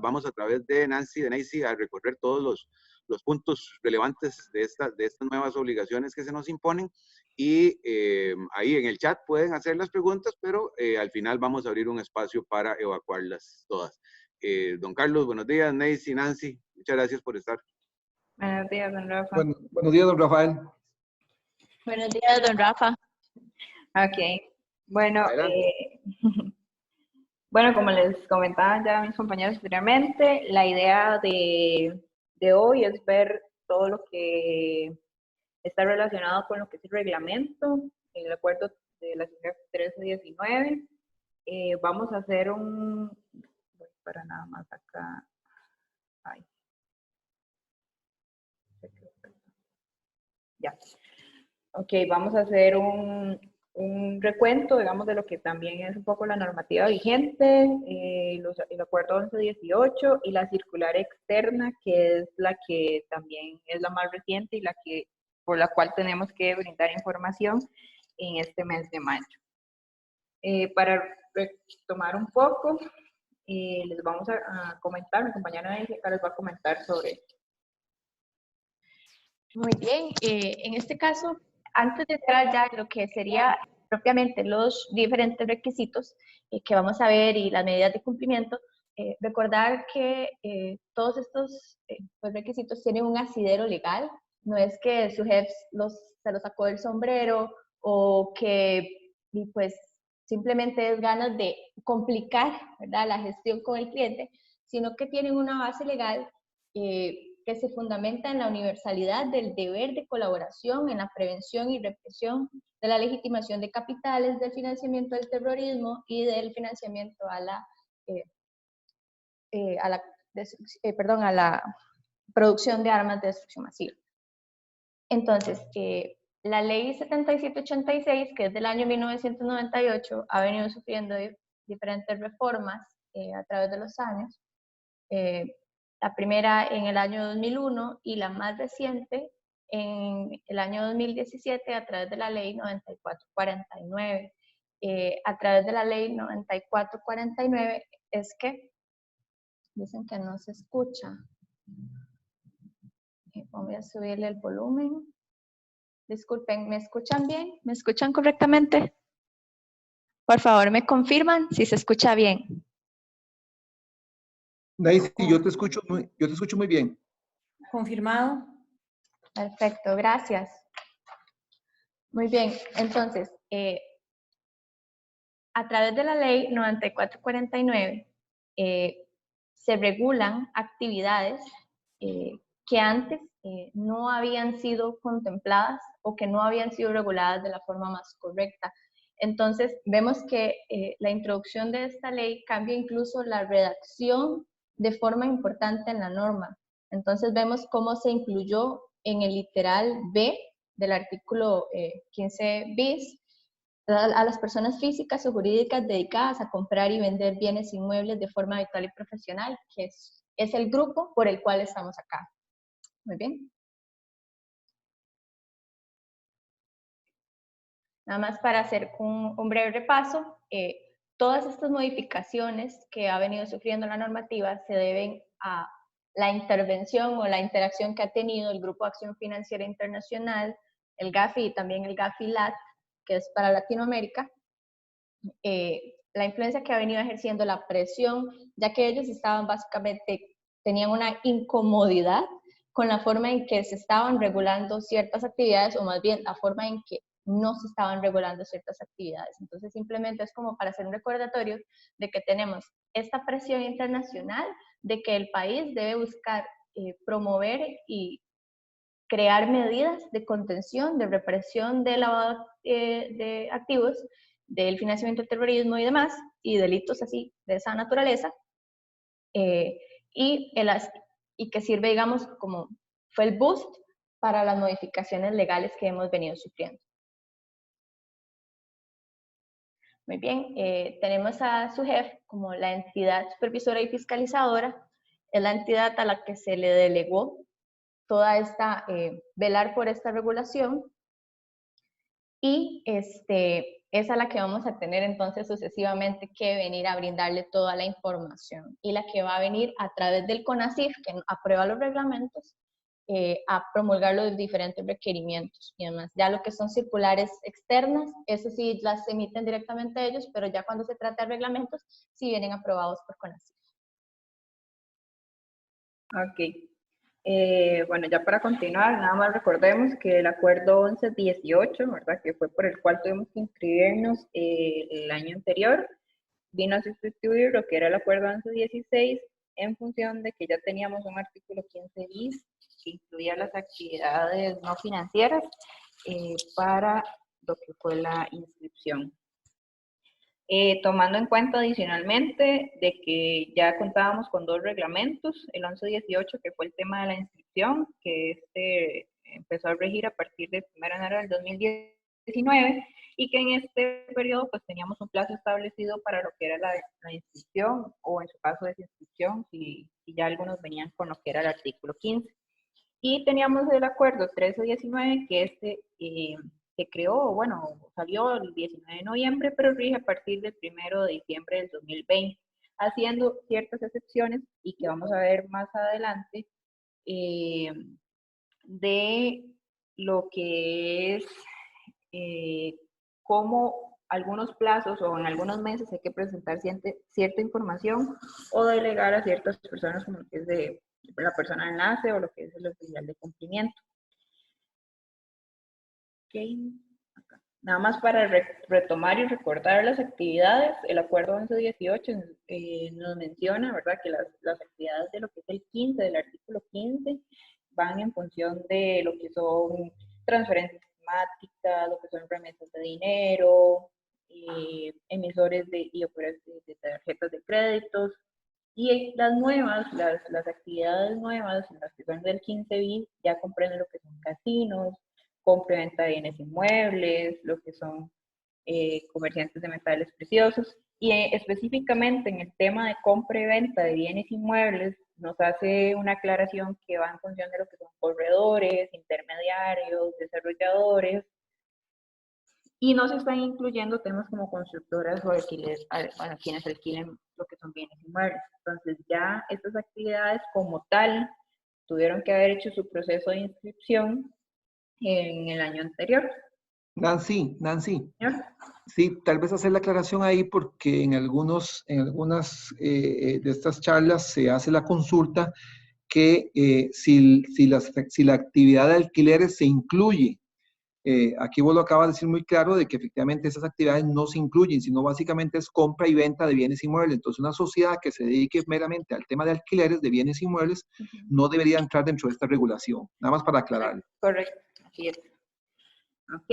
vamos a través de Nancy, a recorrer todos los puntos relevantes de estas nuevas obligaciones que se nos imponen, y ahí en el chat pueden hacer las preguntas, pero al final vamos a abrir un espacio para evacuarlas todas. Don Carlos, buenos días. Nancy, muchas gracias por estar. Buenos días, don Rafa. Buenos días, don Rafael. Buenos días, don Rafa. Ok, bueno, bueno, como les comentaban ya mis compañeros anteriormente, la idea de hoy es ver todo lo que está relacionado con lo que es el reglamento, el acuerdo de la CIGEF 1319. Vamos a hacer voy para nada más acá. Ay. Ya. Ok, vamos a hacer un recuento, digamos, de lo que también es un poco la normativa vigente, el acuerdo 1118 y la circular externa, que es la que también es la más reciente y por la cual tenemos que brindar información en este mes de mayo. Para retomar un poco, les vamos a comentar, mi compañera Nancy acá les va a comentar sobre esto. Muy bien, en este caso, antes de entrar ya en lo que sería propiamente los diferentes requisitos que vamos a ver y las medidas de cumplimiento, recordar que todos estos pues, requisitos tienen un asidero legal, no es que su jefe se los sacó del sombrero o que pues simplemente es ganas de complicar, ¿verdad?, la gestión con el cliente, sino que tienen una base legal que se fundamenta en la universalidad del deber de colaboración en la prevención y represión de la legitimación de capitales, del financiamiento del terrorismo y del financiamiento a la producción de armas de destrucción masiva. Entonces, la ley 7786, que es del año 1998, ha venido sufriendo diferentes reformas a través de los años. La primera en el año 2001 y la más reciente en el año 2017 a través de la ley 9449. A través de la ley 9449 es que dicen que no se escucha. Voy a subirle el volumen. Disculpen, ¿me escuchan bien? ¿Me escuchan correctamente? Por favor, ¿me confirman si se escucha bien? Nancy, yo te escucho muy bien. Confirmado. Perfecto, gracias. Muy bien, entonces, a través de la ley 9449 se regulan actividades que antes no habían sido contempladas o que no habían sido reguladas de la forma más correcta. Entonces, vemos que la introducción de esta ley cambia incluso la redacción de forma importante en la norma. Entonces, vemos cómo se incluyó en el literal B del artículo 15 bis a las personas físicas o jurídicas dedicadas a comprar y vender bienes inmuebles de forma habitual y profesional, que es el grupo por el cual estamos acá. Muy bien. Nada más para hacer un breve repaso, todas estas modificaciones que ha venido sufriendo la normativa se deben a la intervención o la interacción que ha tenido el Grupo de Acción Financiera Internacional, el GAFI y también el GAFI-LAT, que es para Latinoamérica, la influencia que ha venido ejerciendo, la presión, ya que ellos estaban básicamente, tenían una incomodidad con la forma en que se estaban regulando ciertas actividades, o más bien la forma en que no se estaban regulando ciertas actividades. Entonces simplemente es como para hacer un recordatorio de que tenemos esta presión internacional de que el país debe buscar promover y crear medidas de contención, de represión de lavado de activos, del financiamiento del terrorismo y demás, y delitos así de esa naturaleza, y que sirve, digamos, como fue el boost para las modificaciones legales que hemos venido sufriendo. Muy bien, tenemos a SUGEF como la entidad supervisora y fiscalizadora, es la entidad a la que se le delegó toda esta, velar por esta regulación, y es a la que vamos a tener entonces sucesivamente que venir a brindarle toda la información, y la que va a venir a través del CONACYT, que aprueba los reglamentos, a promulgar los diferentes requerimientos y demás. Ya lo que son circulares externas, eso sí las emiten directamente ellos, pero ya cuando se trata de reglamentos, sí vienen aprobados por CONACYT. Ok. Bueno, ya para continuar, nada más recordemos que el acuerdo 1118, ¿verdad? Que fue por el cual tuvimos que inscribirnos el año anterior, vino a sustituir lo que era el acuerdo 1116 en función de que ya teníamos un artículo 15 bis que incluía las actividades no financieras para lo que fue la inscripción. Tomando en cuenta adicionalmente de que ya contábamos con 2 reglamentos, el 1118 que fue el tema de la inscripción, que empezó a regir a partir del 1 de enero del 2019, y que en este periodo pues teníamos un plazo establecido para lo que era la inscripción, o en su caso desinscripción, si ya algunos venían con lo que era el artículo 15. Y teníamos el acuerdo 1319, que se creó, bueno, salió el 19 de noviembre, pero rige a partir del 1 de diciembre del 2020, haciendo ciertas excepciones, y que vamos a ver más adelante, de lo que es cómo algunos plazos o en algunos meses hay que presentar cierta información o delegar a ciertas personas, como que es de la persona de enlace o lo que es el oficial de cumplimiento. Okay. Nada más para retomar y recordar las actividades, el acuerdo 1118 nos menciona, ¿verdad?, que las actividades de lo que es el 15, del artículo 15, van en función de lo que son transferencias temáticas, lo que son remesas de dinero, emisores y operadores de tarjetas de créditos, y las nuevas, las actividades nuevas, las que son del 15 bis, ya comprenden lo que son casinos, compra y venta de bienes inmuebles, lo que son comerciantes de metales preciosos, y específicamente en el tema de compra y venta de bienes inmuebles, nos hace una aclaración que va en función de lo que son corredores, intermediarios, desarrolladores, y no se están incluyendo temas como constructoras o alquileres, bueno, quienes alquilen lo que son bienes inmuebles. Entonces ya estas actividades como tal tuvieron que haber hecho su proceso de inscripción en el año anterior. Nancy, ¿Señor? sí, tal vez hacer la aclaración ahí porque en algunas de estas charlas se hace la consulta que si la actividad de alquileres se incluye. Aquí vos lo acabas de decir muy claro de que efectivamente esas actividades no se incluyen, sino básicamente es compra y venta de bienes inmuebles. Entonces una sociedad que se dedique meramente al tema de alquileres de bienes inmuebles no debería entrar dentro de esta regulación. Nada más para aclararlo. Correcto, así es. Ok,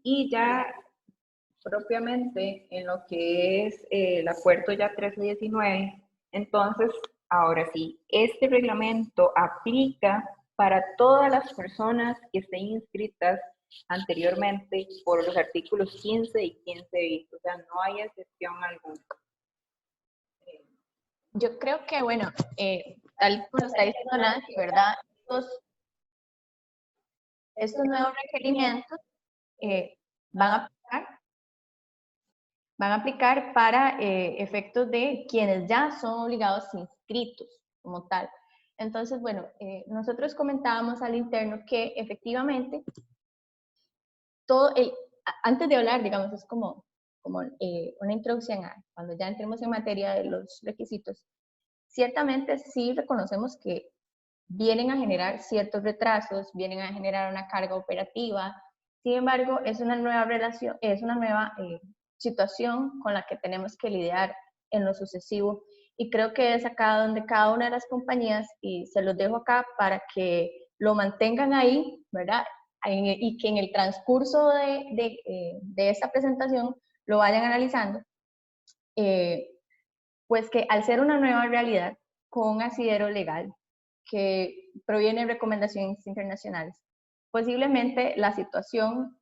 y ya propiamente en lo que es el acuerdo ya 1319, entonces, ahora sí, este reglamento aplica para todas las personas que estén inscritas anteriormente por los artículos 15 y 15 bis, o sea, no hay excepción alguna. Yo creo que, bueno, tal como está diciendo Nancy, ¿verdad? Estos nuevos requerimientos van a aplicar para efectos de quienes ya son obligados inscritos como tal. Entonces, bueno, nosotros comentábamos al interno que efectivamente antes de hablar, digamos, es como una introducción a cuando ya entremos en materia de los requisitos. Ciertamente sí reconocemos que vienen a generar ciertos retrasos, vienen a generar una carga operativa. Sin embargo, es una nueva relación, es una nueva situación con la que tenemos que lidiar en lo sucesivo, y creo que es acá donde cada una de las compañías, y se los dejo acá para que lo mantengan ahí, ¿verdad? Y que en el transcurso de esta presentación lo vayan analizando, pues que al ser una nueva realidad con un asidero legal que proviene de recomendaciones internacionales, posiblemente la situación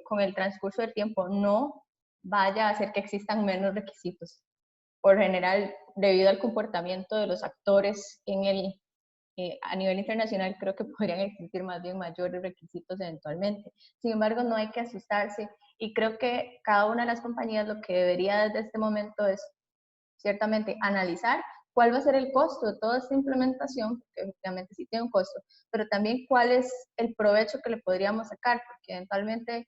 con el transcurso del tiempo no vaya a hacer que existan menos requisitos, por general debido al comportamiento de los actores en a nivel internacional creo que podrían existir más bien mayores requisitos eventualmente. Sin embargo, no hay que asustarse y creo que cada una de las compañías lo que debería desde este momento es ciertamente analizar cuál va a ser el costo de toda esta implementación, que efectivamente sí tiene un costo, pero también cuál es el provecho que le podríamos sacar, porque eventualmente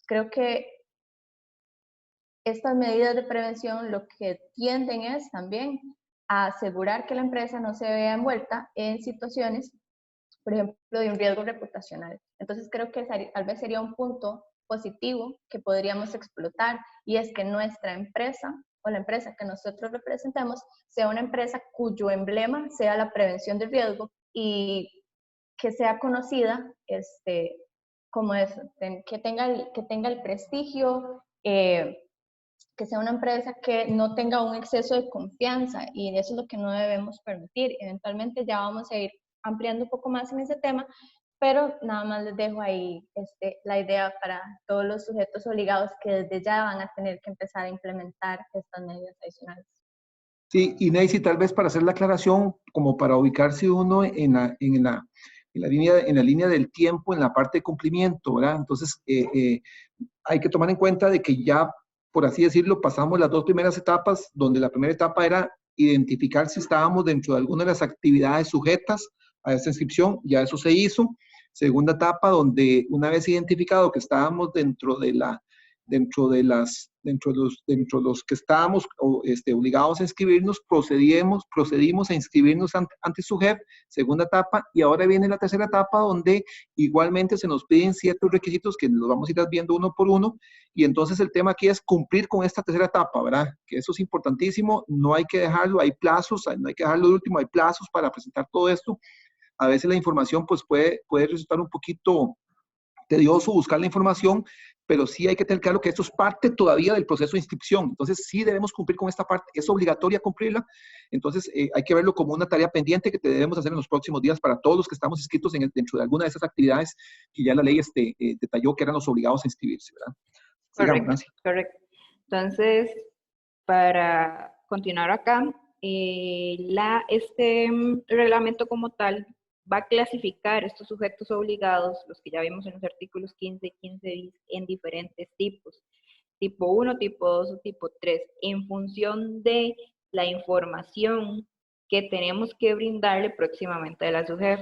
creo que estas medidas de prevención lo que tienden es también a asegurar que la empresa no se vea envuelta en situaciones, por ejemplo, de un riesgo reputacional. Entonces creo que tal vez sería un punto positivo que podríamos explotar, y es que nuestra empresa o la empresa que nosotros representemos sea una empresa cuyo emblema sea la prevención del riesgo y que sea conocida como eso, que tenga el prestigio, que sea una empresa que no tenga un exceso de confianza, y eso es lo que no debemos permitir. Eventualmente ya vamos a ir ampliando un poco más en ese tema, pero nada más les dejo ahí la idea para todos los sujetos obligados que desde ya van a tener que empezar a implementar estas medidas adicionales. Sí, y Nancy, tal vez para hacer la aclaración, como para ubicarse uno en la línea del tiempo, en la parte de cumplimiento, ¿verdad? Entonces, hay que tomar en cuenta de que ya, por así decirlo, pasamos las dos primeras etapas, donde la primera etapa era identificar si estábamos dentro de alguna de las actividades sujetas a esta inscripción, ya eso se hizo. Segunda etapa, donde una vez identificado que estábamos dentro de los que estábamos obligados a inscribirnos, procedimos a inscribirnos ante su jefe, segunda etapa, y ahora viene la tercera etapa, donde igualmente se nos piden ciertos requisitos que los vamos a ir viendo uno por uno, y entonces el tema aquí es cumplir con esta tercera etapa, ¿verdad? Que eso es importantísimo, no hay que dejarlo, hay plazos, no hay que dejarlo de último, hay plazos para presentar todo esto. A veces la información pues puede resultar un poquito tedioso buscar la información, pero sí hay que tener claro que esto es parte todavía del proceso de inscripción. Entonces sí debemos cumplir con esta parte, es obligatoria cumplirla. Entonces hay que verlo como una tarea pendiente que debemos hacer en los próximos días para todos los que estamos inscritos dentro de alguna de esas actividades que ya la ley detalló que eran los obligados a inscribirse, ¿verdad? Sigamos, correcto, correcto. Entonces, para continuar acá, este reglamento como tal va a clasificar estos sujetos obligados, los que ya vimos en los artículos 15 y 15 bis, en diferentes tipos. Tipo 1, tipo 2 o tipo 3, en función de la información que tenemos que brindarle próximamente a la SUGEF,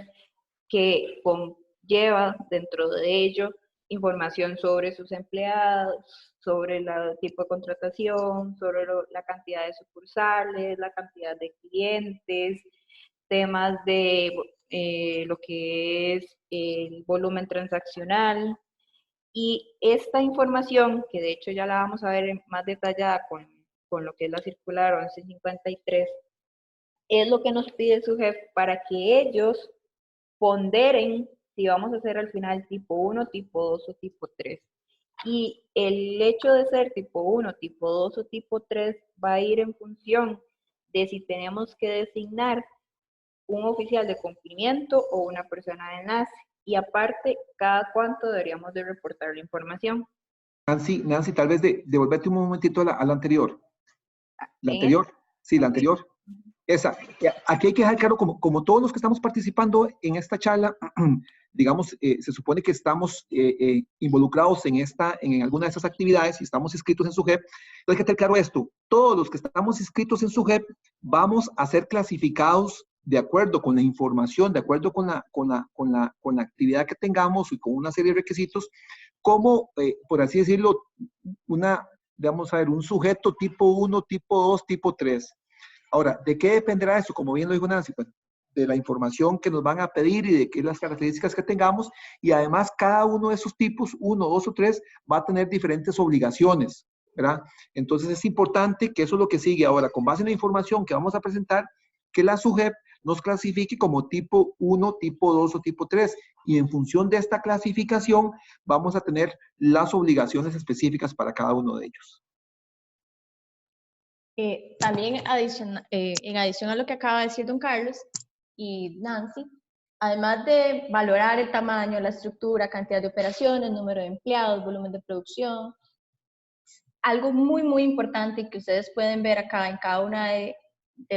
que conlleva dentro de ello información sobre sus empleados, sobre el tipo de contratación, sobre la cantidad de sucursales, la cantidad de clientes, temas de lo que es el volumen transaccional. Y esta información, que de hecho ya la vamos a ver más detallada con lo que es la circular 1153, es lo que nos pide su jefe para que ellos ponderen si vamos a hacer al final tipo 1, tipo 2 o tipo 3. Y el hecho de ser tipo 1, tipo 2 o tipo 3 va a ir en función de si tenemos que designar un oficial de cumplimiento o una persona de enlace. Y aparte, cada cuánto deberíamos de reportar la información. Nancy, tal vez devolverte un momentito a la anterior. ¿La anterior? Sí, la anterior. Esa. Aquí hay que dejar claro, como todos los que estamos participando en esta charla, digamos, se supone que estamos involucrados en alguna de esas actividades y estamos inscritos en SUGEP. Entonces hay que tener claro esto. Todos los que estamos inscritos en SUGEP vamos a ser clasificados de acuerdo con la información, de acuerdo con la actividad que tengamos y con una serie de requisitos, como, por así decirlo, vamos a ver, un sujeto tipo 1, tipo 2, tipo 3. Ahora, ¿de qué dependerá eso? Como bien lo dijo Nancy, pues, de la información que nos van a pedir y de qué las características que tengamos, y además cada uno de esos tipos, 1, 2 o 3, va a tener diferentes obligaciones, ¿verdad? Entonces es importante que eso es lo que sigue ahora, con base en la información que vamos a presentar, que la SUGEP nos clasifique como tipo 1, tipo 2 o tipo 3, y en función de esta clasificación vamos a tener las obligaciones específicas para cada uno de ellos. También en adición a lo que acaba de decir don Carlos y Nancy, además de valorar el tamaño, la estructura, cantidad de operaciones, número de empleados, volumen de producción, algo muy, muy importante que ustedes pueden ver acá en cada una de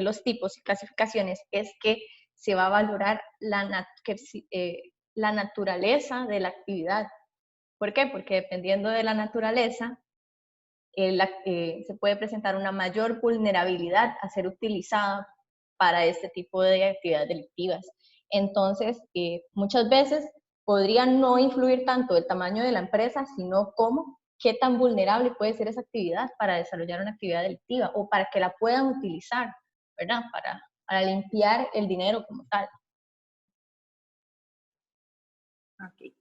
los tipos y clasificaciones es que se va a valorar la naturaleza de la actividad. ¿Por qué? Porque dependiendo de la naturaleza, se puede presentar una mayor vulnerabilidad a ser utilizada para este tipo de actividades delictivas. Entonces, muchas veces podría no influir tanto el tamaño de la empresa, sino qué tan vulnerable puede ser esa actividad para desarrollar una actividad delictiva o para que la puedan utilizar, ¿verdad? Para limpiar el dinero como tal. Okay.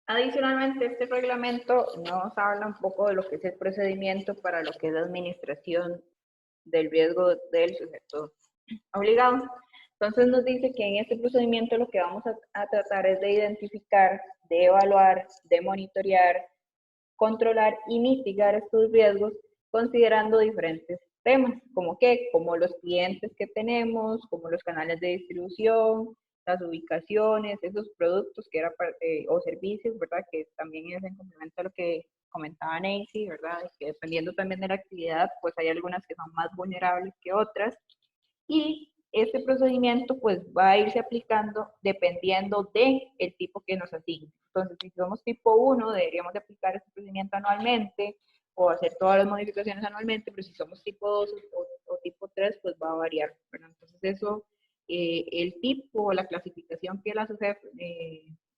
Adicionalmente, este reglamento nos habla un poco de lo que es el procedimiento para lo que es la administración del riesgo del sujeto obligado. Entonces nos dice que en este procedimiento lo que vamos a tratar es de identificar, de evaluar, de monitorear, controlar y mitigar estos riesgos considerando diferentes temas, como los clientes que tenemos, como los canales de distribución, las ubicaciones, esos productos que era o servicios, ¿verdad? Que también es en complemento a lo que comentaba Nancy, ¿verdad? Que dependiendo también de la actividad, pues hay algunas que son más vulnerables que otras. Y este procedimiento pues va a irse aplicando dependiendo del tipo que nos asigne. Entonces, si somos tipo 1, deberíamos de aplicar este procedimiento anualmente o hacer todas las modificaciones anualmente, pero si somos tipo 2 o tipo 3, pues va a variar, ¿verdad? Entonces, eso, el tipo o la clasificación que la SUGEF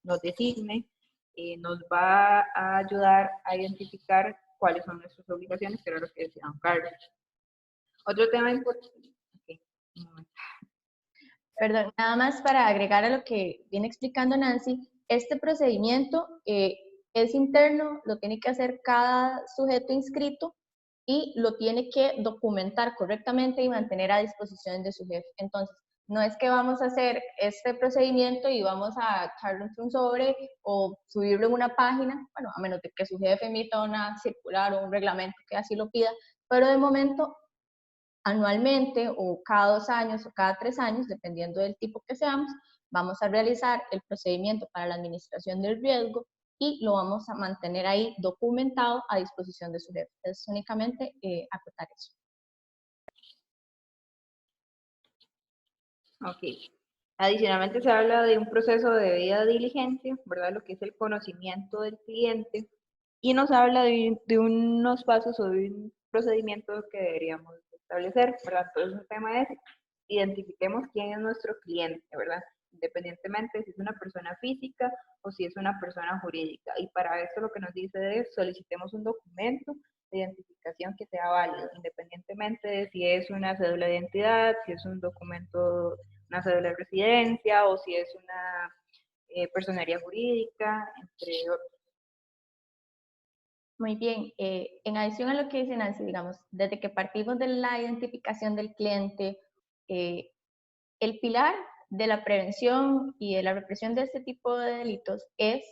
nos designe, nos va a ayudar a identificar cuáles son nuestras obligaciones, que era lo que decía don Carlos. Otro tema importante. Okay. Perdón, nada más para agregar a lo que viene explicando Nancy, este procedimiento es interno, lo tiene que hacer cada sujeto inscrito y lo tiene que documentar correctamente y mantener a disposición de su jefe. Entonces, no es que vamos a hacer este procedimiento y vamos a echarlo entre un sobre o subirlo en una página, bueno, a menos de que su jefe emita una circular o un reglamento que así lo pida, pero de momento anualmente o cada 2 años o cada 3 años, dependiendo del tipo que seamos, vamos a realizar el procedimiento para la administración del riesgo y lo vamos a mantener ahí documentado a disposición de su jefe. Es únicamente acotar eso. Ok. Adicionalmente se habla de un proceso de debida diligencia, ¿verdad? Lo que es el conocimiento del cliente. Y nos habla de unos pasos o de un procedimiento que deberíamos establecer, ¿verdad? Entonces el tema es, identifiquemos quién es nuestro cliente, ¿verdad? Independientemente si es una persona física o si es una persona jurídica. Y para eso lo que nos dice es, solicitemos un documento de identificación que sea válido, independientemente de si es una cédula de identidad, si es un documento, una cédula de residencia o si es una personería jurídica, entre otros. Muy bien, en adición a lo que dice Nancy, digamos, desde que partimos de la identificación del cliente, el pilar de la prevención y de la represión de este tipo de delitos es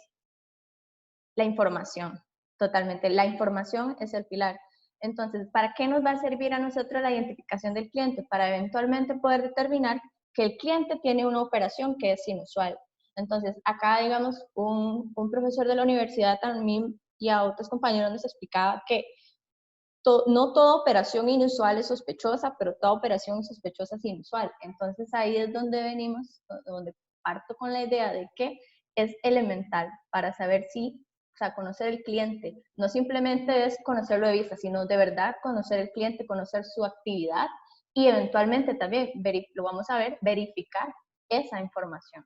la información, totalmente. La información es el pilar. Entonces, ¿para qué nos va a servir a nosotros la identificación del cliente? Para eventualmente poder determinar que el cliente tiene una operación que es inusual. Entonces, acá, digamos, un profesor de la universidad también y a otros compañeros nos explicaba que no toda operación inusual es sospechosa, pero toda operación sospechosa es inusual. Entonces, ahí es donde venimos, donde parto con la idea de que es elemental para saber si, o sea, conocer el cliente, no simplemente es conocerlo de vista, sino de verdad conocer el cliente, conocer su actividad y eventualmente también, lo vamos a ver, verificar esa información.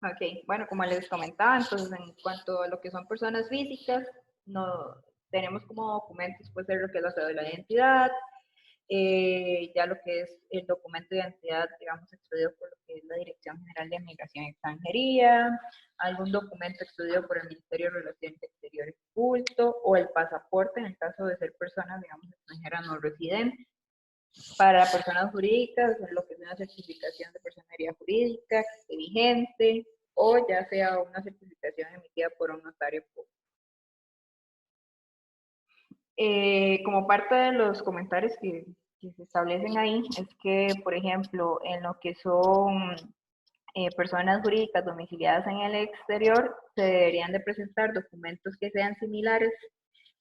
Ok, bueno, como les comentaba, entonces en cuanto a lo que son personas físicas, no tenemos como documentos, puede ser lo que es la cédula de identidad, ya lo que es el documento de identidad, digamos, expedido por lo que es la Dirección General de Migración y Extranjería, algún documento expedido por el Ministerio de Relaciones Exteriores oculto, o el pasaporte en el caso de ser personas, digamos, extranjeras no residentes. Para personas jurídicas, lo que es una certificación de personería jurídica que esté vigente, o ya sea una certificación emitida por un notario público. Como parte de los comentarios que se establecen ahí, es que, por ejemplo, en lo que son personas jurídicas domiciliadas en el exterior, se deberían de presentar documentos que sean similares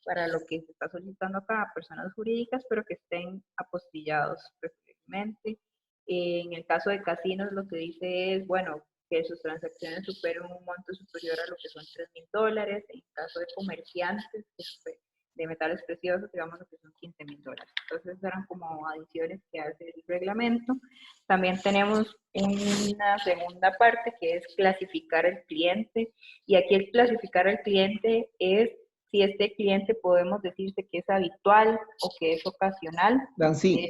para lo que se está solicitando acá a personas jurídicas, pero que estén apostillados preferiblemente. En el caso de casinos, lo que dice es, bueno, que sus transacciones superen un monto superior a lo que son $3,000. En el caso de comerciantes de metales preciosos, digamos lo que son $15,000. Entonces eran como adiciones que hace el reglamento. También tenemos una segunda parte que es clasificar al cliente, y aquí el clasificar al cliente es si este cliente podemos decirse que es habitual o que es ocasional. Nancy,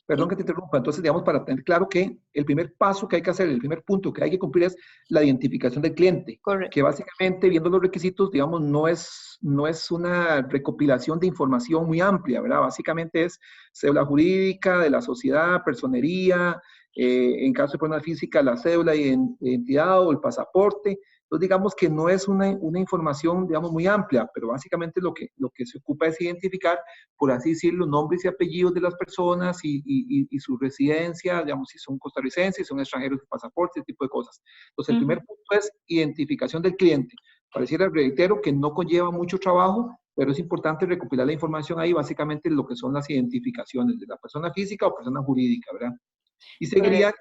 perdón que te interrumpa. Entonces, digamos, para tener claro que el primer paso que hay que hacer, el primer punto que hay que cumplir es la identificación del cliente. Correcto. Que básicamente, viendo los requisitos, digamos, no es una recopilación de información muy amplia, ¿verdad? Básicamente es cédula jurídica de la sociedad, personería, en caso de persona física, la cédula de identidad o el pasaporte. Entonces, digamos que no es una información, digamos, muy amplia, pero básicamente lo que se ocupa es identificar, por así decirlo, nombres y apellidos de las personas y su residencia, digamos, si son costarricenses, si son extranjeros de pasaporte, ese tipo de cosas. Entonces, el primer punto es identificación del cliente. Pareciera, reitero, que no conlleva mucho trabajo, pero es importante recopilar la información ahí, básicamente lo que son las identificaciones de la persona física o persona jurídica, ¿verdad? Y seguiría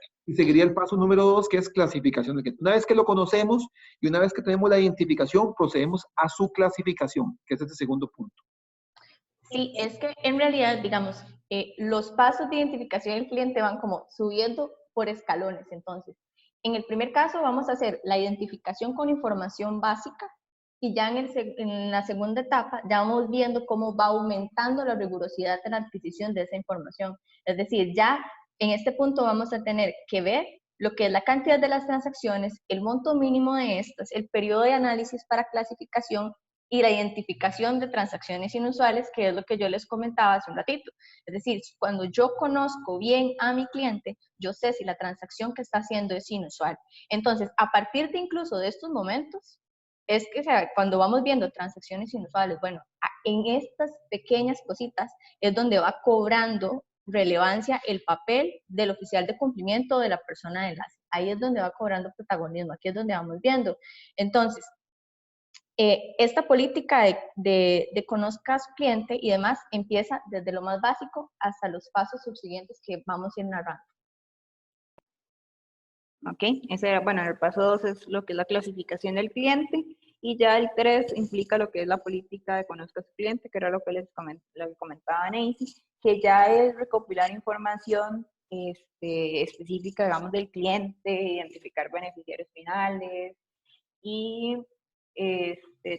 el paso número 2, que es clasificación del cliente. Una vez que lo conocemos y una vez que tenemos la identificación, procedemos a su clasificación, que es este segundo punto. Sí, es que en realidad, digamos, los pasos de identificación del cliente van como subiendo por escalones. Entonces, en el primer caso vamos a hacer la identificación con información básica, y ya en la segunda etapa ya vamos viendo cómo va aumentando la rigurosidad de la adquisición de esa información. Es decir, ya en este punto vamos a tener que ver lo que es la cantidad de las transacciones, el monto mínimo de estas, el periodo de análisis para clasificación y la identificación de transacciones inusuales, que es lo que yo les comentaba hace un ratito. Es decir, cuando yo conozco bien a mi cliente, yo sé si la transacción que está haciendo es inusual. Entonces, a partir de incluso de estos momentos, es que, o sea, cuando vamos viendo transacciones inusuales, bueno, en estas pequeñas cositas es donde va cobrando relevancia el papel del oficial de cumplimiento de la persona de enlace. Ahí es donde va cobrando protagonismo, aquí es donde vamos viendo. Entonces, esta política de conozca a su cliente y demás empieza desde lo más básico hasta los pasos subsiguientes que vamos a ir narrando. Ok, ese era, bueno, el paso 2 es lo que es la clasificación del cliente, y ya el 3 implica lo que es la política de conozca a su cliente, que era lo que comentaba Nancy, que ya es recopilar información específica, digamos, del cliente, identificar beneficiarios finales y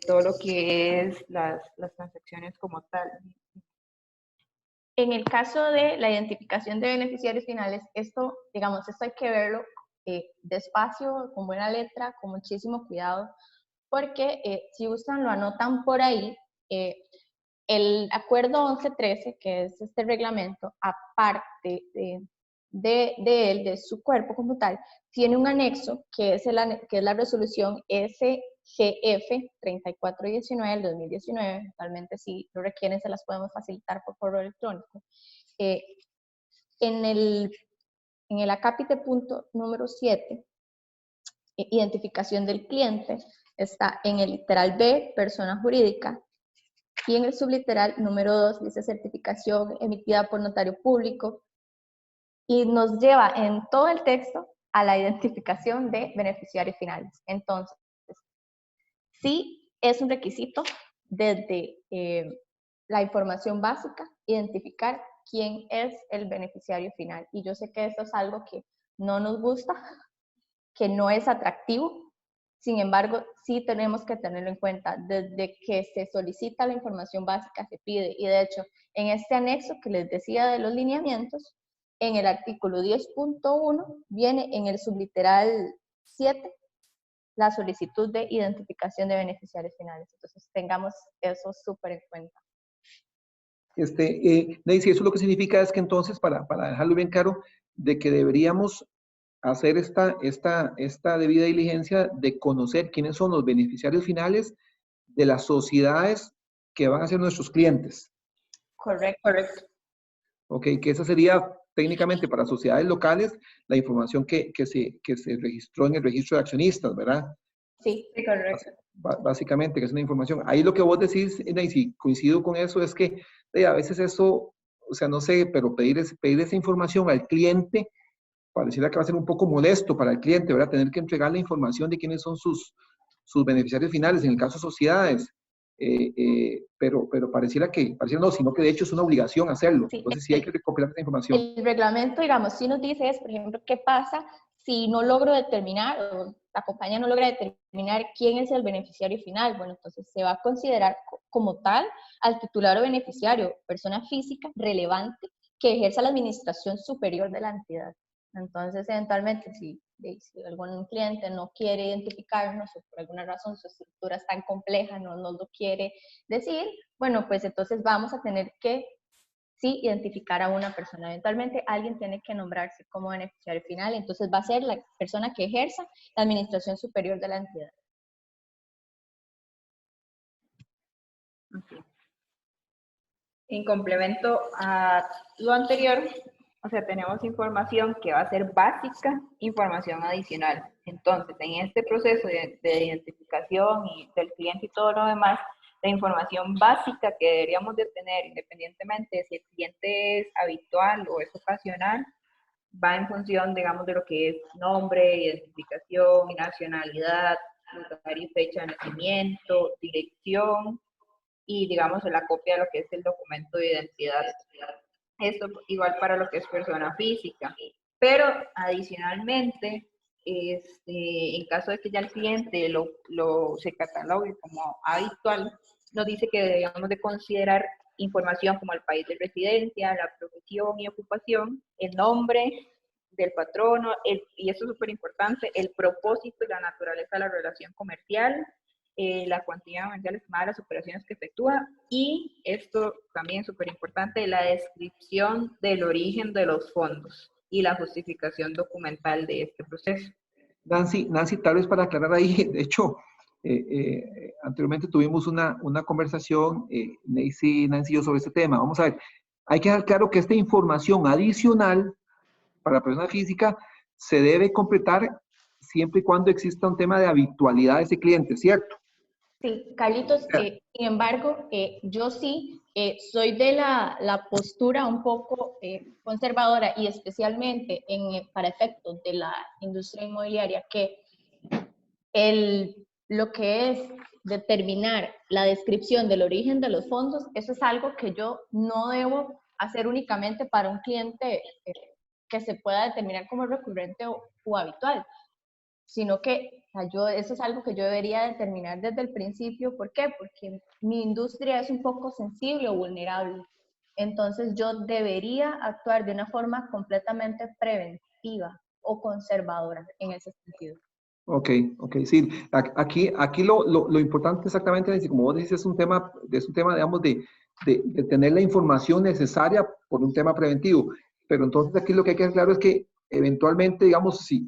todo lo que es las transacciones como tal. En el caso de la identificación de beneficiarios finales, esto, digamos, esto hay que verlo despacio, con buena letra, con muchísimo cuidado, porque si gustan lo anotan por ahí. El acuerdo 1113, que es este reglamento, aparte de su cuerpo como tal, tiene un anexo que es la resolución SGF 3419 del 2019. Actualmente, si lo requieren, se las podemos facilitar por correo electrónico. En el acápite punto número 7, identificación del cliente, está en el literal B, persona jurídica, y en el subliteral número 2 dice certificación emitida por notario público, y nos lleva en todo el texto a la identificación de beneficiarios finales. Entonces, sí es un requisito desde la información básica, identificar quién es el beneficiario final. Y yo sé que esto es algo que no nos gusta, que no es atractivo. Sin embargo, sí tenemos que tenerlo en cuenta. Desde que se solicita la información básica, se pide. Y de hecho, en este anexo que les decía de los lineamientos, en el artículo 10.1 viene en el subliteral 7 la solicitud de identificación de beneficiarios finales. Entonces, tengamos eso súper en cuenta. Nancy, eso lo que significa es que entonces, para dejarlo bien claro, de que deberíamos hacer esta debida diligencia de conocer quiénes son los beneficiarios finales de las sociedades que van a ser nuestros clientes. Correcto. Ok, que esa sería técnicamente para sociedades locales la información que se registró en el registro de accionistas, ¿verdad? Sí, correcto. Básicamente, que es una información. Ahí lo que vos decís, Nancy, coincido con eso, es que a veces eso, o sea, no sé, pero pedir esa información al cliente pareciera que va a ser un poco molesto para el cliente, ¿verdad? Tener que entregar la información de quiénes son sus beneficiarios finales, en el caso de sociedades. Pero pareciera no, sino que de hecho es una obligación hacerlo. Sí, Entonces sí hay que recopilar esa información. el reglamento, digamos, sí nos dice, por ejemplo, qué pasa si no logro determinar, o la compañía no logra determinar quién es el beneficiario final. Bueno, entonces se va a considerar como tal al titular o beneficiario, persona física relevante que ejerza la administración superior de la entidad. Entonces, eventualmente, si algún cliente no quiere identificarnos o por alguna razón su estructura es tan compleja, no nos lo quiere decir, bueno, pues entonces vamos a tener que sí identificar a una persona. Eventualmente alguien tiene que nombrarse como beneficiario final, entonces va a ser la persona que ejerza la administración superior de la entidad. Okay. En complemento a lo anterior, o sea, tenemos información que va a ser básica, información adicional. Entonces, en este proceso de identificación y del cliente y todo lo demás, la información básica que deberíamos de tener, independientemente de si el cliente es habitual o es ocasional, va en función, digamos, de lo que es nombre, identificación, nacionalidad, lugar y fecha de nacimiento, dirección y, digamos, la copia de lo que es el documento de identidad. Esto igual para lo que es persona física. Pero adicionalmente, en caso de que ya el cliente se catalogue como habitual, nos dice que debemos de considerar información como el país de residencia, la profesión y ocupación, el nombre del patrono, y esto es súper importante, el propósito y la naturaleza de la relación comercial, la cuantía mensual estimada de las operaciones que efectúa, y esto también súper importante, la descripción del origen de los fondos y la justificación documental de este proceso. Nancy, tal vez para aclarar ahí, de hecho, anteriormente tuvimos una conversación, Nancy y yo, sobre este tema. Vamos a ver, hay que dejar claro que esta información adicional para la persona física se debe completar siempre y cuando exista un tema de habitualidad de ese cliente, ¿cierto? Sí, Carlitos, sin embargo, yo sí soy de la postura un poco conservadora y especialmente para efectos de la industria inmobiliaria, que lo que es determinar la descripción del origen de los fondos, eso es algo que yo no debo hacer únicamente para un cliente que se pueda determinar como recurrente o habitual, sino que eso es algo que yo debería determinar desde el principio. ¿Por qué? Porque mi industria es un poco sensible o vulnerable. Entonces yo debería actuar de una forma completamente preventiva o conservadora en ese sentido. Ok, sí. Aquí lo importante exactamente, como vos dices, es un tema, digamos, de tener la información necesaria por un tema preventivo. Pero entonces aquí lo que hay que hacer claro es que eventualmente, digamos, si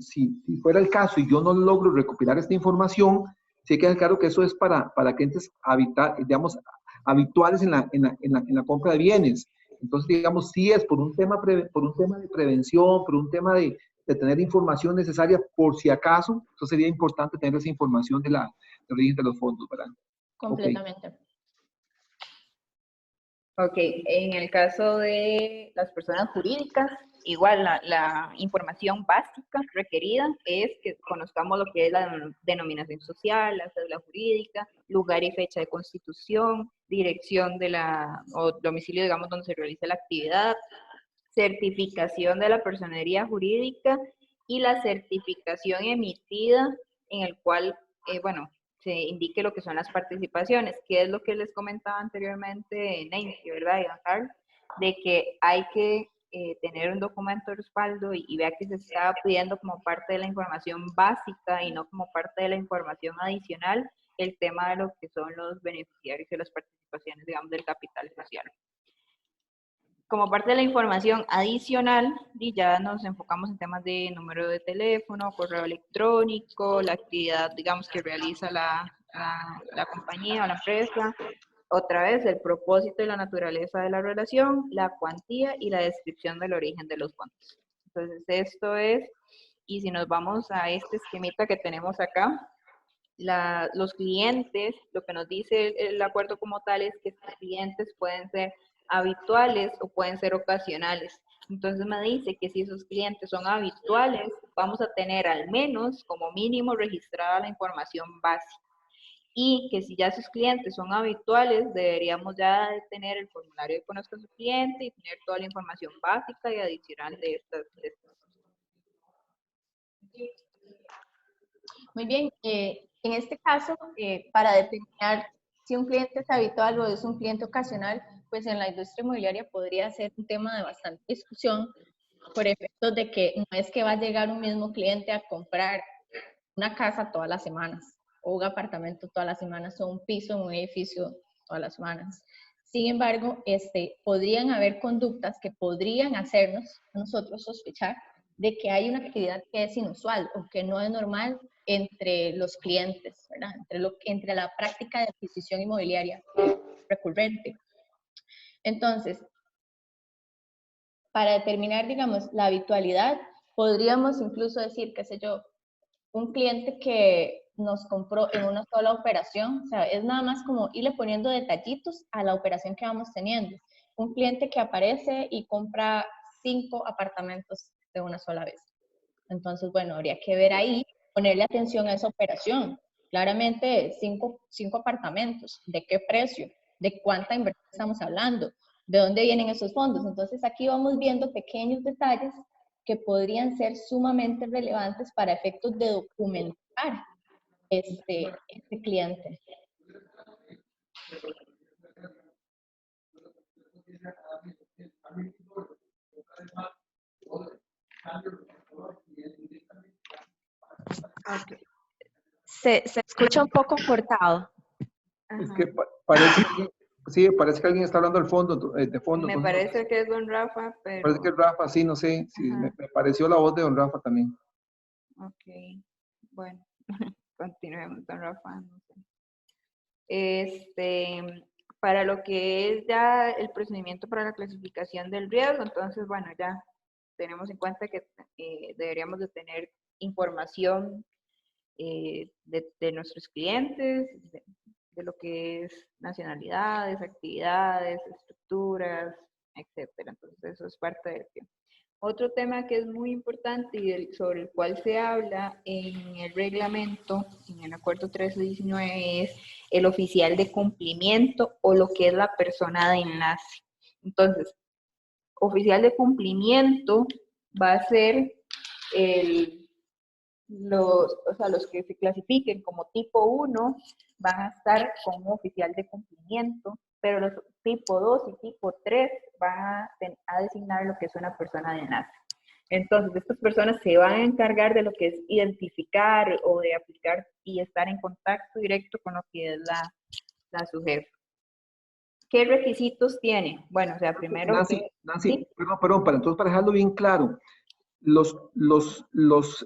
fuera el caso y yo no logro recopilar esta información, sí hay que dejar claro que eso es para clientes digamos, habituales en la compra de bienes. Entonces, digamos, sí es por un tema de prevención, por un tema de tener información necesaria por si acaso. Eso sería importante tener esa información del origen de los fondos, ¿verdad? Completamente. Ok, en el caso de las personas jurídicas, igual la información básica requerida es que conozcamos lo que es la denominación social, la cédula jurídica, lugar y fecha de constitución, dirección o domicilio, digamos, donde se realiza la actividad, certificación de la personería jurídica y la certificación emitida en el cual, bueno, se indique lo que son las participaciones, que es lo que les comentaba anteriormente Nancy, ¿verdad? Y Carl, de que hay que tener un documento de respaldo y vea que se está pidiendo como parte de la información básica y no como parte de la información adicional el tema de lo que son los beneficiarios y las participaciones, digamos, del capital social. Como parte de la información adicional, y ya nos enfocamos en temas de número de teléfono, correo electrónico, la actividad, digamos, que realiza la compañía o la empresa, otra vez el propósito y la naturaleza de la relación, la cuantía y la descripción del origen de los fondos. Entonces esto es, y si nos vamos a este esquemita que tenemos acá, los clientes, lo que nos dice el acuerdo como tal es que estos clientes pueden ser habituales o pueden ser ocasionales. Entonces me dice que si esos clientes son habituales, vamos a tener al menos como mínimo registrada la información básica. Y que si ya sus clientes son habituales, deberíamos ya tener el formulario de Conozca a su cliente y tener toda la información básica y adicional de estas. Muy bien, en este caso, para determinar si un cliente es habitual o es un cliente ocasional, pues en la industria inmobiliaria podría ser un tema de bastante discusión, por efectos de que no es que va a llegar un mismo cliente a comprar una casa todas las semanas, o un apartamento todas las semanas, o un piso en un edificio todas las semanas. Sin embargo, podrían haber conductas que podrían hacernos nosotros sospechar de que hay una actividad que es inusual o que no es normal entre los clientes, ¿verdad? Entre la práctica de adquisición inmobiliaria recurrente. Entonces, para determinar, digamos, la habitualidad, podríamos incluso decir, qué sé yo, un cliente que nos compró en una sola operación, o sea, es nada más como irle poniendo detallitos a la operación que vamos teniendo. Un cliente que aparece y compra 5 apartamentos de una sola vez. Entonces, bueno, habría que ver ahí, ponerle atención a esa operación. Claramente, 5 apartamentos, ¿de qué precio? ¿De cuánta inversión estamos hablando? ¿De dónde vienen esos fondos? Entonces, aquí vamos viendo pequeños detalles que podrían ser sumamente relevantes para efectos de documentar este cliente. Okay. Se escucha un poco cortado. Es que parece que alguien está hablando al fondo, de fondo. Me entonces, parece que es don Rafa, pero... parece que es Rafa, sí, no sé. Sí, me pareció la voz de don Rafa también. Ok, bueno, continuemos, don Rafa. No sé. Para lo que es ya el procedimiento para la clasificación del riesgo, entonces, bueno, ya tenemos en cuenta que deberíamos de tener información de nuestros clientes, de lo que es nacionalidades, actividades, estructuras, etcétera. Entonces, eso es parte del tema. Otro tema que es muy importante y sobre el cual se habla en el reglamento, en el acuerdo 1319, es el oficial de cumplimiento o lo que es la persona de enlace. Entonces, oficial de cumplimiento va a ser los que se clasifiquen como tipo 1 van a estar con un oficial de cumplimiento, pero los tipo 2 y tipo 3 van a designar lo que es una persona de enlace. Entonces, estas personas se van a encargar de lo que es identificar o de aplicar y estar en contacto directo con lo que es la subjefa. ¿Qué requisitos tiene? Bueno, o sea, primero... Nancy, ¿sí? perdón, para dejarlo bien claro, los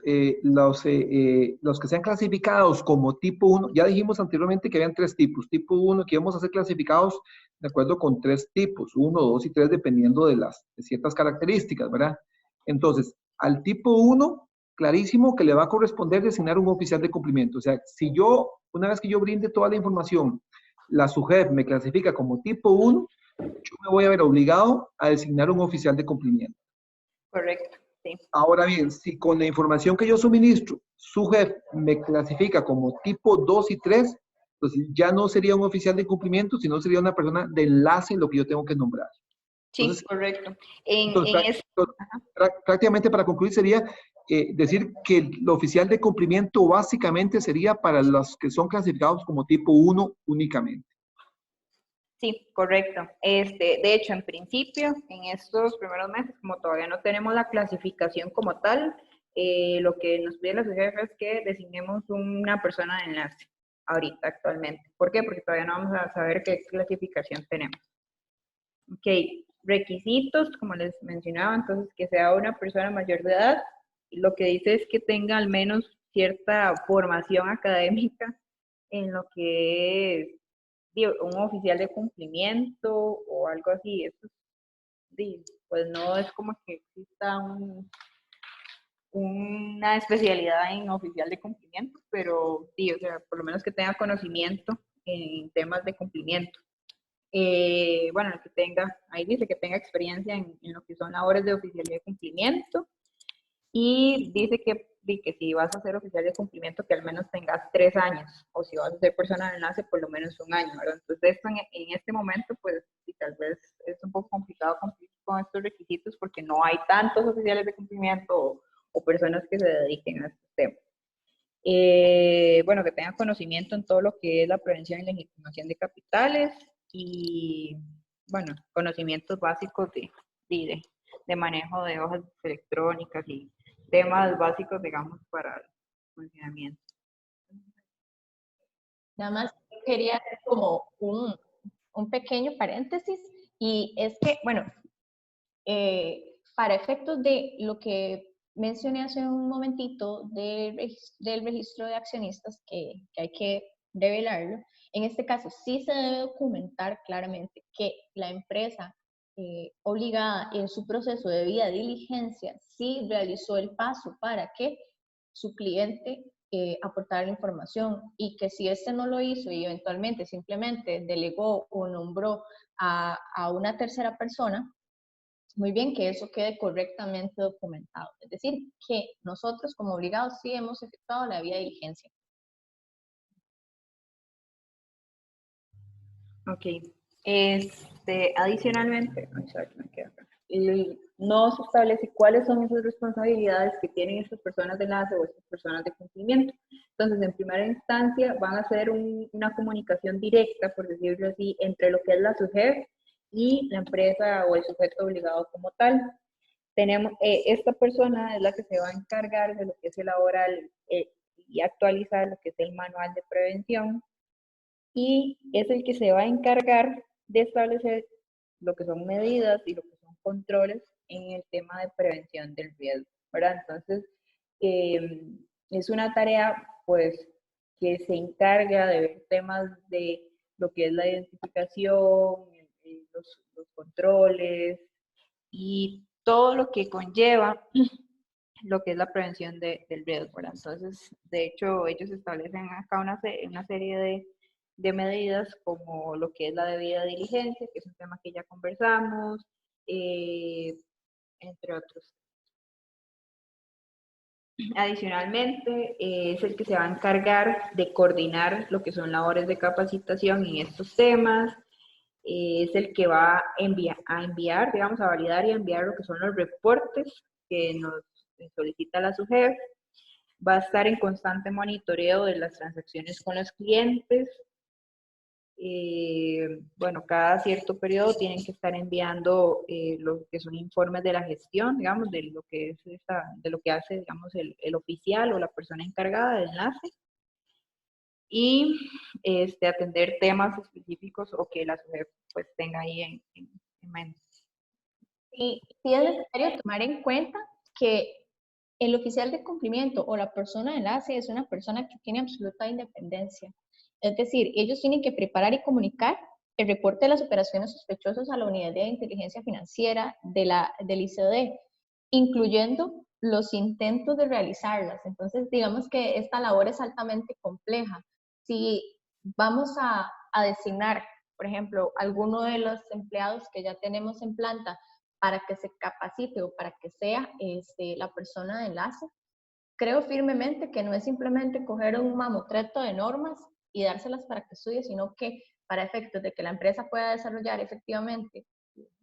que sean clasificados como tipo 1, ya dijimos anteriormente que habían 3 tipos. Tipo 1, que íbamos a ser clasificados de acuerdo con 3 tipos, 1, 2 y 3, dependiendo de ciertas características, ¿verdad? Entonces, al tipo 1, clarísimo que le va a corresponder designar un oficial de cumplimiento. O sea, si yo, una vez que yo brinde toda la información, la SUGEF me clasifica como tipo 1, yo me voy a ver obligado a designar un oficial de cumplimiento. Correcto, sí. Ahora bien, si con la información que yo suministro, SUGEF me clasifica como tipo 2 y 3, entonces ya no sería un oficial de cumplimiento, sino sería una persona de enlace en lo que yo tengo que nombrar. Entonces, Sí, correcto. Prácticamente para concluir sería decir que el oficial de cumplimiento básicamente sería para los que son clasificados como tipo 1 únicamente. Sí, correcto. De hecho, en principio, en estos primeros meses, como todavía no tenemos la clasificación como tal, lo que nos pide la SUGEF es que designemos una persona de enlace ahorita, actualmente. ¿Por qué? Porque todavía no vamos a saber qué clasificación tenemos. Ok, requisitos, como les mencionaba, entonces que sea una persona mayor de edad. Lo que dice es que tenga al menos cierta formación académica en lo que es un oficial de cumplimiento o algo así. Eso pues no es como que exista una especialidad en oficial de cumplimiento, pero sí, o sea, por lo menos que tenga conocimiento en temas de cumplimiento. Bueno, que tenga, ahí dice que tenga experiencia en lo que son labores de oficialía de cumplimiento, y dice que si vas a ser oficial de cumplimiento, que al menos tengas 3 años, o si vas a ser persona de enlace, por lo menos 1 año, ¿verdad? Entonces, esto en este momento, pues, sí, tal vez es un poco complicado cumplir con estos requisitos, porque no hay tantos oficiales de cumplimiento o personas que se dediquen a estos temas. Bueno, que tengan conocimiento en todo lo que es la prevención y legitimación de capitales, y, bueno, conocimientos básicos de manejo de hojas electrónicas y temas básicos, digamos, para el funcionamiento. Nada más quería hacer como un pequeño paréntesis, y es que, bueno, para efectos de lo que mencioné hace un momentito del registro de accionistas, que hay que revelarlo, en este caso sí se debe documentar claramente que la empresa obligada en su proceso de debida diligencia sí realizó el paso para que su cliente aportara la información, y que si este no lo hizo y eventualmente simplemente delegó o nombró a una tercera persona, muy bien, que eso quede correctamente documentado. Es decir, que nosotros como obligados sí hemos efectuado la debida diligencia. Ok. Adicionalmente, no se establece cuáles son esas responsabilidades que tienen estas personas de enlace o estas personas de cumplimiento. Entonces, en primera instancia, van a hacer una comunicación directa, por decirlo así, entre lo que es la SUGEF y la empresa o el sujeto obligado como tal. Tenemos, esta persona es la que se va a encargar de lo que es elaborar y actualizar lo que es el manual de prevención, y es el que se va a encargar de establecer lo que son medidas y lo que son controles en el tema de prevención del riesgo, ¿verdad? Entonces, es una tarea, pues, que se encarga de ver temas de lo que es la identificación, los controles y todo lo que conlleva lo que es la prevención del riesgo, ¿verdad? Entonces, de hecho, ellos establecen acá una serie de medidas, como lo que es la debida diligencia, que es un tema que ya conversamos, entre otros. Adicionalmente, es el que se va a encargar de coordinar lo que son labores de capacitación en estos temas, es el que va a enviar, digamos, a validar y a enviar lo que son los reportes que nos solicita la SUGEF, va a estar en constante monitoreo de las transacciones con los clientes. Bueno, cada cierto periodo tienen que estar enviando lo que son informes de la gestión, digamos, de lo que es de lo que hace, digamos, el oficial o la persona encargada del enlace, y atender temas específicos o que la SUGEF pues tenga ahí en mente. Y sí es necesario tomar en cuenta que el oficial de cumplimiento o la persona de enlace es una persona que tiene absoluta independencia. Es decir, ellos tienen que preparar y comunicar el reporte de las operaciones sospechosas a la unidad de inteligencia financiera del ICD, incluyendo los intentos de realizarlas. Entonces, digamos que esta labor es altamente compleja. Si vamos a designar, por ejemplo, alguno de los empleados que ya tenemos en planta para que se capacite o para que sea la persona de enlace, creo firmemente que no es simplemente coger un mamotreto de normas y dárselas para que estudie, sino que para efectos de que la empresa pueda desarrollar efectivamente,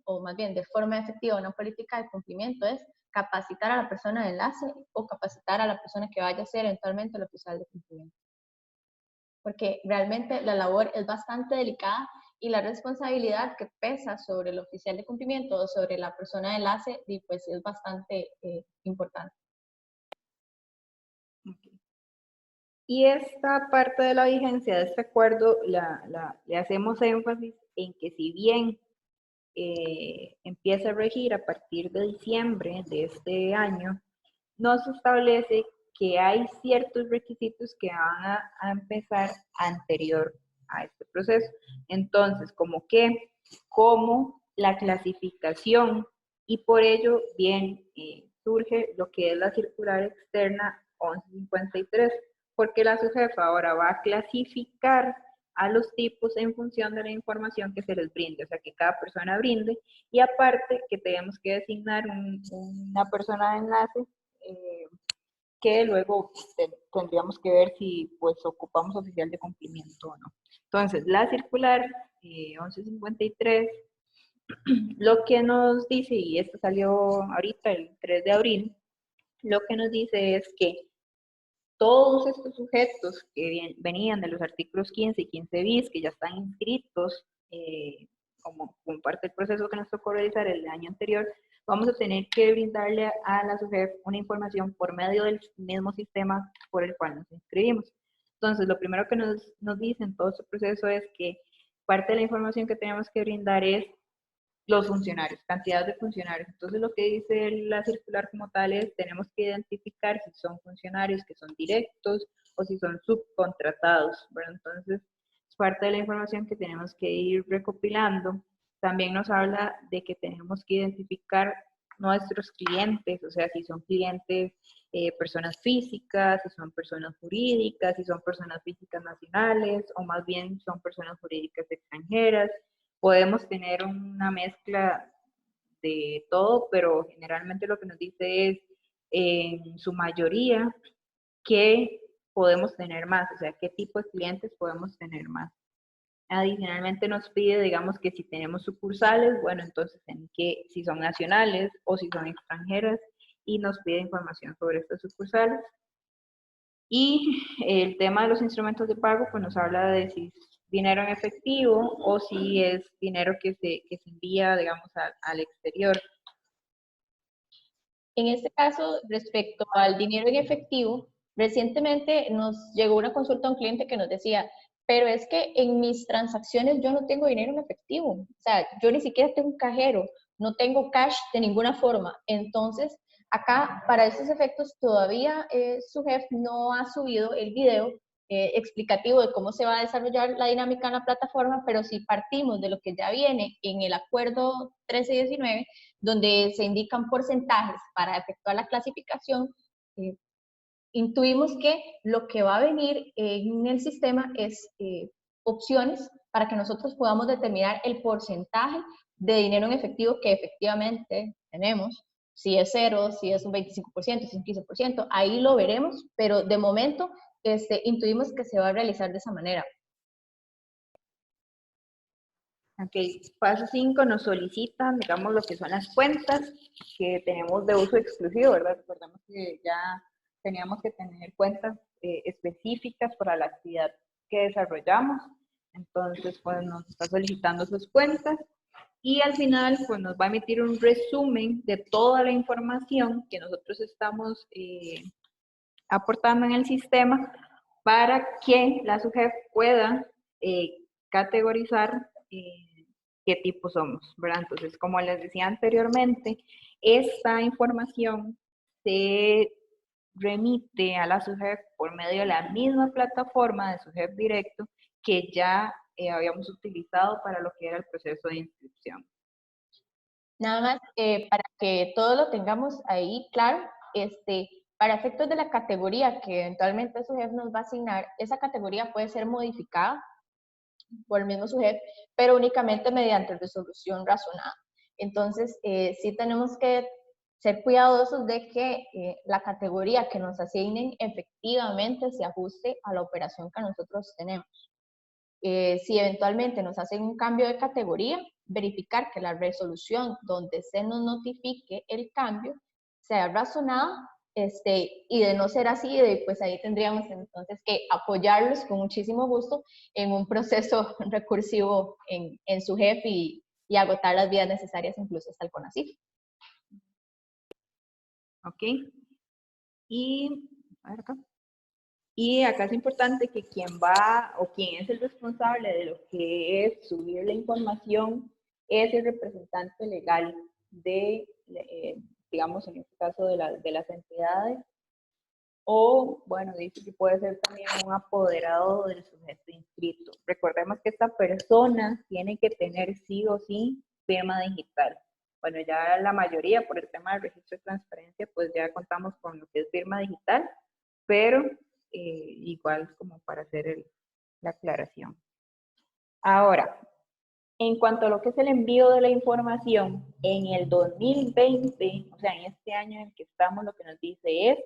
o más bien de forma efectiva, una política de cumplimiento, es capacitar a la persona de enlace o capacitar a la persona que vaya a ser eventualmente el oficial de cumplimiento. Porque realmente la labor es bastante delicada, y la responsabilidad que pesa sobre el oficial de cumplimiento o sobre la persona de enlace, pues es bastante importante. Y esta parte de la vigencia de este acuerdo le hacemos énfasis en que, si bien empieza a regir a partir de diciembre de este año, no se establece que hay ciertos requisitos que van a empezar anterior a este proceso. Entonces, como la clasificación, y por ello, bien, surge lo que es la circular externa 1153, porque la subjefa ahora va a clasificar a los tipos en función de la información que se les brinde, o sea, que cada persona brinde, y aparte que tenemos que designar una persona de enlace que luego tendríamos que ver si pues ocupamos oficial de cumplimiento o no. Entonces, la circular 1153, lo que nos dice, y esto salió ahorita el 3 de abril, lo que nos dice es que todos estos sujetos que venían de los artículos 15 y 15 bis, que ya están inscritos como parte del proceso que nos tocó realizar el año anterior, vamos a tener que brindarle a la SUGEF una información por medio del mismo sistema por el cual nos inscribimos. Entonces, lo primero que nos dice en todo este proceso es que parte de la información que tenemos que brindar es los funcionarios, cantidad de funcionarios. Entonces, lo que dice la circular como tal es, tenemos que identificar si son funcionarios que son directos o si son subcontratados, ¿verdad? Entonces, es parte de la información que tenemos que ir recopilando. También nos habla de que tenemos que identificar nuestros clientes, o sea, si son clientes personas físicas, si son personas jurídicas, si son personas físicas nacionales, o más bien son personas jurídicas extranjeras. Podemos tener una mezcla de todo, pero generalmente lo que nos dice es, en su mayoría, que podemos tener más, o sea, qué tipo de clientes podemos tener más. Adicionalmente nos pide, digamos, que si tenemos sucursales, bueno, entonces en que si son nacionales o si son extranjeras, y nos pide información sobre estas sucursales. Y el tema de los instrumentos de pago, pues nos habla de si es dinero en efectivo o si es dinero que se envía, digamos, al exterior. En este caso, respecto al dinero en efectivo, recientemente nos llegó una consulta a un cliente que nos decía, pero es que en mis transacciones yo no tengo dinero en efectivo, o sea, yo ni siquiera tengo un cajero, no tengo cash de ninguna forma. Entonces, acá, para estos efectos, todavía SUGEF no ha subido el video explicativo de cómo se va a desarrollar la dinámica en la plataforma, pero si partimos de lo que ya viene en el acuerdo 1319, donde se indican porcentajes para efectuar la clasificación, intuimos que lo que va a venir en el sistema es opciones para que nosotros podamos determinar el porcentaje de dinero en efectivo que efectivamente tenemos. Si es 0, si es un 25%, si es un 15%, ahí lo veremos, pero de momento intuimos que se va a realizar de esa manera. Ok, paso 5, nos solicitan, digamos, lo que son las cuentas que tenemos de uso exclusivo, ¿verdad? Recordamos que ya teníamos que tener cuentas específicas para la actividad que desarrollamos. Entonces, pues nos está solicitando sus cuentas y al final, pues nos va a emitir un resumen de toda la información que nosotros estamos aportando en el sistema para que la SUGEF pueda categorizar qué tipo somos, ¿verdad? Entonces, como les decía anteriormente, esta información se remite a la SUGEF por medio de la misma plataforma de SUGEF Directo que ya habíamos utilizado para lo que era el proceso de inscripción. Nada más, para que todo lo tengamos ahí claro, para efectos de la categoría que eventualmente SUGEF nos va a asignar, esa categoría puede ser modificada por el mismo SUGEF, pero únicamente mediante resolución razonada. Entonces, sí tenemos que ser cuidadosos de que la categoría que nos asignen efectivamente se ajuste a la operación que nosotros tenemos. Si eventualmente nos hacen un cambio de categoría, verificar que la resolución donde se nos notifique el cambio sea razonada, y de no ser así, pues ahí tendríamos entonces que apoyarlos con muchísimo gusto en un proceso recursivo en SUGEF y agotar las vías necesarias incluso hasta el CONACYT. ¿Ok? Y, a ver acá. Y acá es importante que quien va o quien es el responsable de lo que es subir la información es el representante legal de, digamos, en este caso de las entidades, o, bueno, dice que puede ser también un apoderado del sujeto inscrito. Recordemos que esta persona tiene que tener sí o sí firma digital, Bueno, ya la mayoría, por el tema del registro de transparencia, pues ya contamos con lo que es firma digital, pero igual como para hacer la aclaración. Ahora, en cuanto a lo que es el envío de la información, en el 2020, o sea, en este año en el que estamos, lo que nos dice es,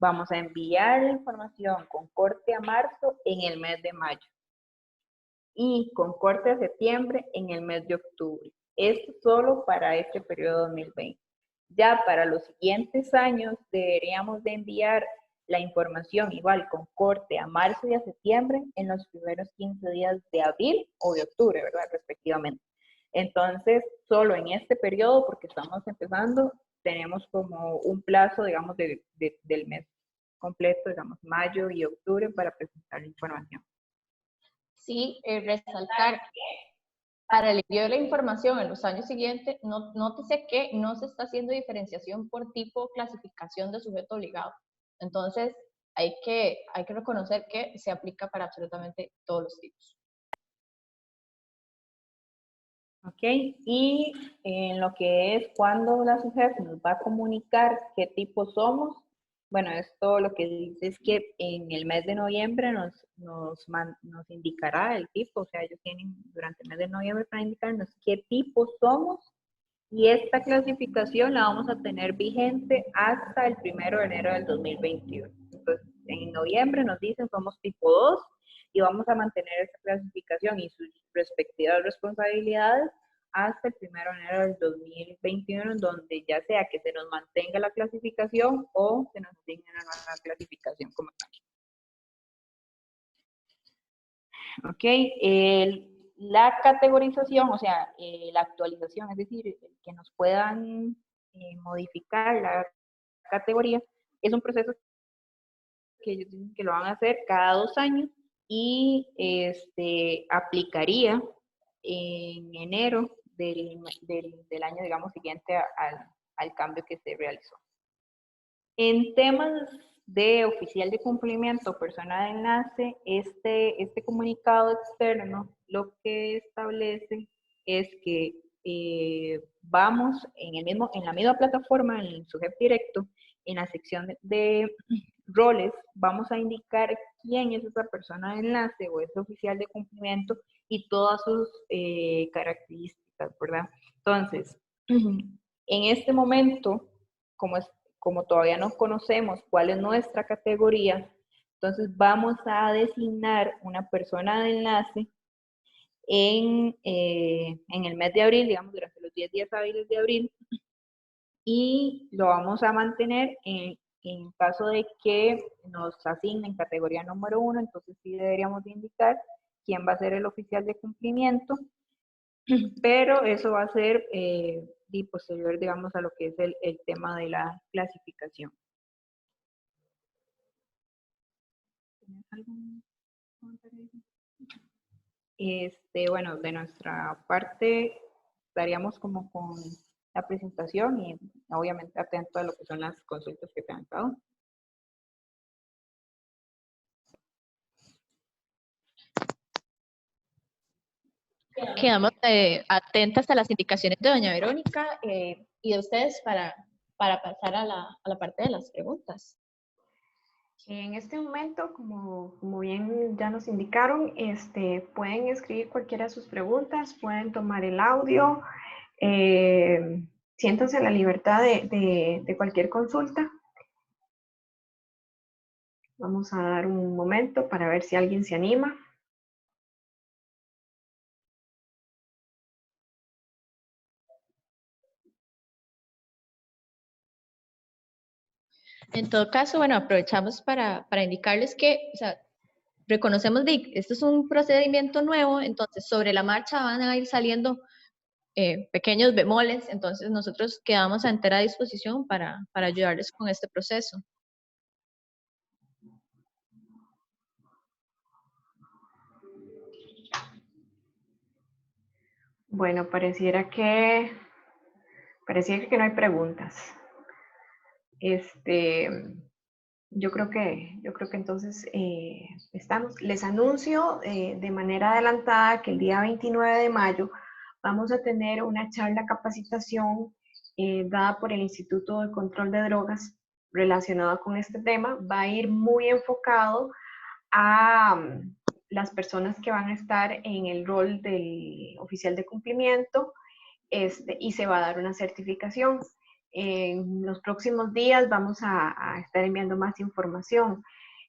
vamos a enviar la información con corte a marzo en el mes de mayo y con corte a septiembre en el mes de octubre. Esto solo para este periodo 2020. Ya para los siguientes años deberíamos de enviar la información igual con corte a marzo y a septiembre en los primeros 15 días de abril o de octubre, ¿verdad? Respectivamente. Entonces, solo en este periodo, porque estamos empezando, tenemos como un plazo, digamos, del mes completo, digamos, mayo y octubre para presentar la información. Sí, resaltar que para el envío de la información en los años siguientes, nótese que no se está haciendo diferenciación por tipo o clasificación de sujeto obligado. Entonces, hay que reconocer que se aplica para absolutamente todos los tipos. Ok, y en lo que es cuando la SUGEF nos va a comunicar qué tipo somos, bueno, esto lo que dice es que en el mes de noviembre nos indicará el tipo, o sea, ellos tienen durante el mes de noviembre para indicarnos qué tipo somos, y esta clasificación la vamos a tener vigente hasta el 1 de enero del 2021. Entonces, en noviembre nos dicen somos tipo 2 y vamos a mantener esta clasificación y sus respectivas responsabilidades hasta el 1 de enero del 2021, en donde ya sea que se nos mantenga la clasificación o se nos asigne una nueva clasificación como tal. Ok, la categorización, o sea, la actualización, es decir, que nos puedan modificar la categoría, es un proceso que ellos dicen que lo van a hacer cada 2 años y aplicaría en enero del año, digamos, siguiente al cambio que se realizó. En temas de oficial de cumplimiento, persona de enlace, este comunicado externo lo que establece es que vamos en la misma plataforma, en el SUGEF directo, en la sección de roles, vamos a indicar quién es esa persona de enlace o ese oficial de cumplimiento y todas sus características, ¿verdad? Entonces, en este momento, como todavía no conocemos cuál es nuestra categoría, entonces vamos a designar una persona de enlace en el mes de abril, digamos, durante los 10 días hábiles de abril, y lo vamos a mantener en caso de que nos asignen categoría número 1, entonces sí deberíamos de indicar quién va a ser el oficial de cumplimiento, pero eso va a ser posterior, digamos, a lo que es el tema de la clasificación. ¿Tienes algún comentario? Bueno, de nuestra parte estaríamos como con la presentación y obviamente atento a lo que son las consultas que te han dado. Quedamos atentas a las indicaciones de doña Verónica y de ustedes para pasar a la parte de las preguntas. En este momento, como bien ya nos indicaron, pueden escribir cualquiera de sus preguntas, pueden tomar el audio, siéntanse en la libertad de cualquier consulta. Vamos a dar un momento para ver si alguien se anima. En todo caso, bueno, aprovechamos para indicarles que, o sea, reconocemos que esto es un procedimiento nuevo, entonces sobre la marcha van a ir saliendo pequeños bemoles, entonces nosotros quedamos a entera disposición para ayudarles con este proceso. Bueno, pareciera que no hay preguntas. Yo creo que entonces estamos. Les anuncio de manera adelantada que el día 29 de mayo vamos a tener una charla capacitación dada por el Instituto de Control de Drogas relacionada con este tema. Va a ir muy enfocado a las personas que van a estar en el rol del oficial de cumplimiento, y se va a dar una certificación. En los próximos días vamos a estar enviando más información.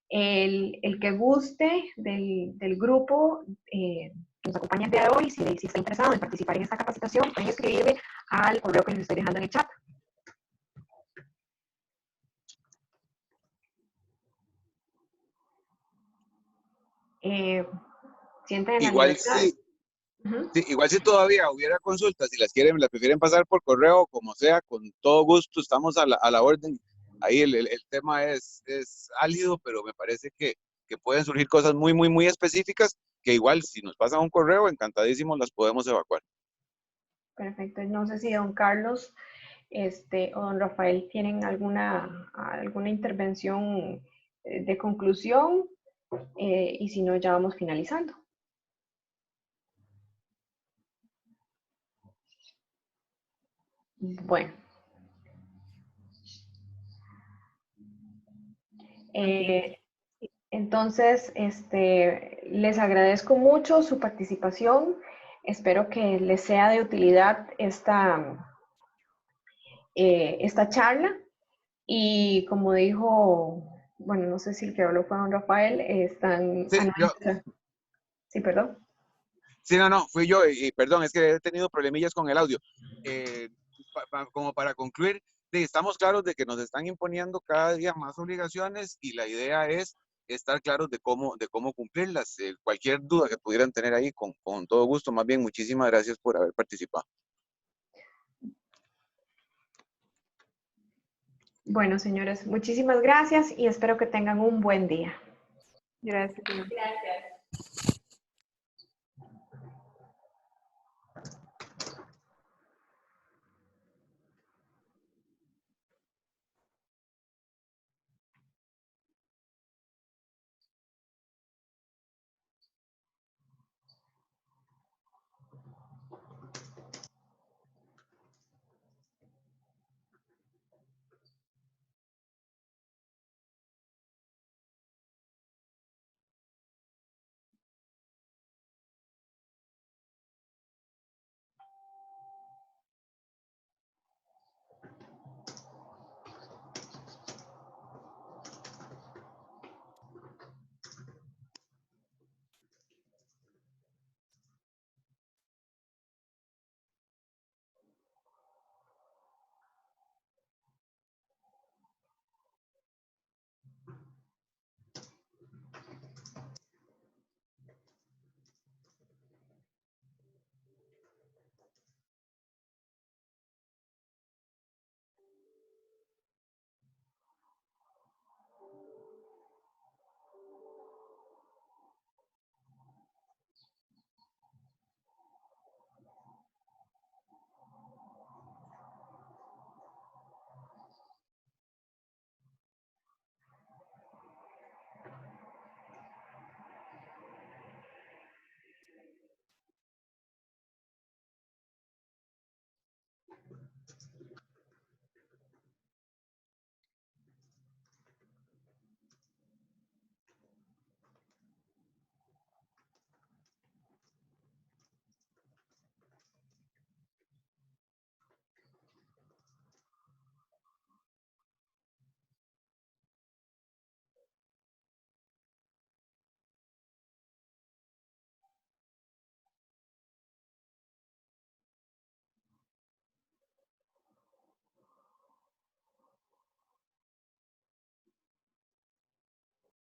El que guste del grupo que nos acompaña el día de hoy, si está interesado en participar en esta capacitación, pueden escribirme al correo que les estoy dejando en el chat. Sienten la Igual libertad. sí. Sí, igual si todavía hubiera consultas, si las prefieren pasar por correo, como sea, con todo gusto, estamos a la orden. Ahí el tema es álido, pero me parece que pueden surgir cosas muy específicas, que igual si nos pasan un correo, encantadísimos las podemos evacuar. Perfecto. No sé si don Carlos o don Rafael tienen alguna intervención de conclusión, y si no, ya vamos finalizando. Bueno. Entonces, les agradezco mucho su participación. Espero que les sea de utilidad esta charla. Y como dijo, bueno, no sé si el que habló fue don Rafael, están... Sí, Sí, perdón. Sí, no, fui yo, y perdón, es que he tenido problemillas con el audio. Como para concluir, sí, estamos claros de que nos están imponiendo cada día más obligaciones y la idea es estar claros de cómo cumplirlas. Cualquier duda que pudieran tener ahí, con todo gusto. Más bien, muchísimas gracias por haber participado. Bueno, señores, muchísimas gracias y espero que tengan un buen día. Gracias. Gracias.